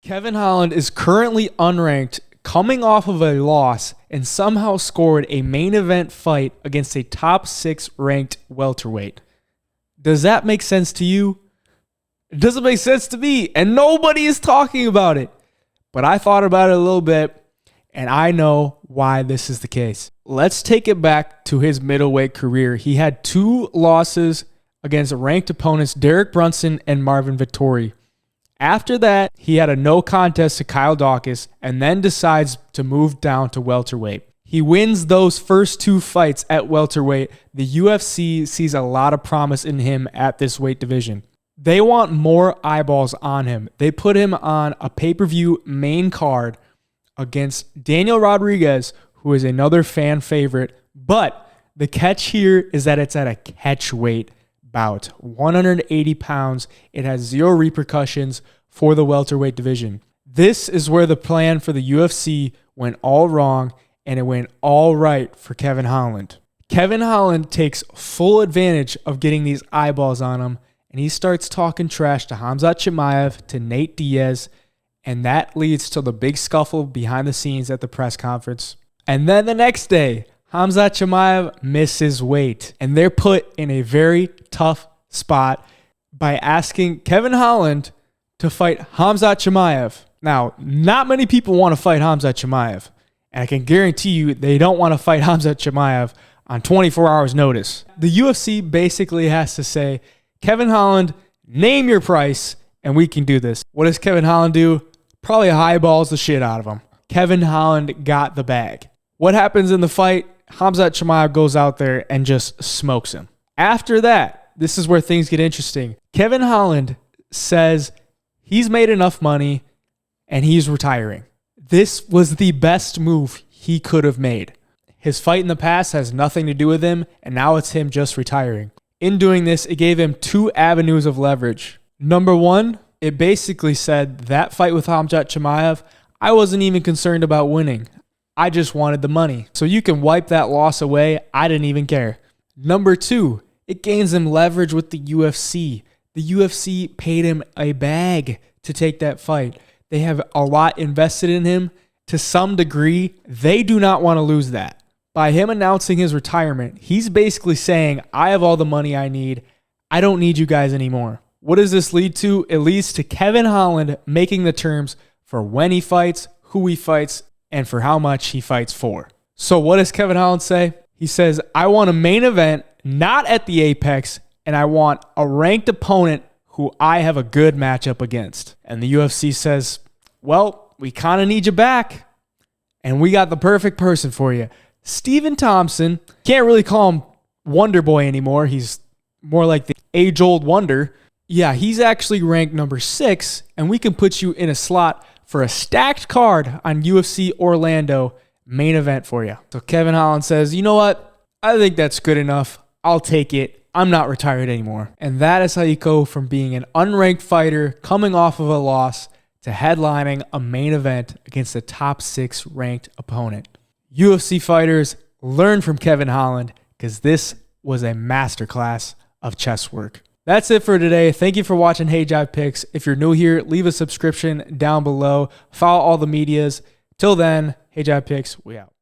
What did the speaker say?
Kevin Holland is currently unranked, coming off of a loss, and somehow scored a main event fight against a top 6 ranked welterweight. Does that make sense to you? It doesn't make sense to me, and nobody is talking about it. But I thought about it a little bit, and I know why this is the case. Let's take it back to his middleweight career. He had 2 losses against ranked opponents, Derek Brunson and Marvin Vettori. After that, he had a no contest to Kyle Dawkins and then decides to move down to welterweight. He wins those first 2 fights at welterweight. The UFC sees a lot of promise in him at this weight division. They want more eyeballs on him. They put him on a pay-per-view main card against Daniel Rodriguez, who is another fan favorite. But the catch here is that it's at a catch weight bout, 180 pounds. It has 0 repercussions for the welterweight division. This is where the plan for the UFC went all wrong, and it went all right for Kevin Holland. Kevin Holland takes full advantage of getting these eyeballs on him, and he starts talking trash to Khamzat Chimaev, to Nate Diaz, and that leads to the big scuffle behind the scenes at the press conference. And then the next day, Khamzat Chimaev misses weight, and they're put in a very tough spot by asking Kevin Holland to fight Khamzat Chimaev. Now, not many people want to fight Khamzat Chimaev, and I can guarantee you they don't want to fight Khamzat Chimaev on 24 hours notice. The UFC basically has to say, Kevin Holland, name your price, and we can do this. What does Kevin Holland do? Probably highballs the shit out of him. Kevin Holland got the bag. What happens in the fight? Khamzat Chimaev goes out there and just smokes him. After that, this is where things get interesting. Kevin Holland says he's made enough money and he's retiring. This was the best move he could have made. His fight in the past has nothing to do with him, and now it's him just retiring. In doing this, it gave him 2 avenues of leverage. Number 1, it basically said that fight with Khamzat Chimaev, I wasn't even concerned about winning. I just wanted the money. So you can wipe that loss away. I didn't even care. Number 2, it gains him leverage with the UFC. The UFC paid him a bag to take that fight. They have a lot invested in him. To some degree, they do not want to lose that. By him announcing his retirement, he's basically saying, I have all the money I need. I don't need you guys anymore. What does this lead to? It leads to Kevin Holland making the terms for when he fights, who he fights, and for how much he fights for. So what does Kevin Holland say? He says, I want a main event, not at the Apex, and I want a ranked opponent who I have a good matchup against. And the UFC says, well, we kind of need you back, and we got the perfect person for you. Stephen Thompson, can't really call him Wonder Boy anymore. He's more like the age-old wonder. Yeah, he's actually ranked number 6, and we can put you in a slot for a stacked card on UFC Orlando main event for you. So Kevin Holland says, you know what? I think that's good enough. I'll take it. I'm not retired anymore. And that is how you go from being an unranked fighter coming off of a loss to headlining a main event against a top 6 ranked opponent. UFC fighters, learn from Kevin Holland, because this was a masterclass of chess work. That's it for today. Thank you for watching Hey Jive Picks. If you're new here, leave a subscription down below. Follow all the medias. Till then, Hey Jive Picks, we out.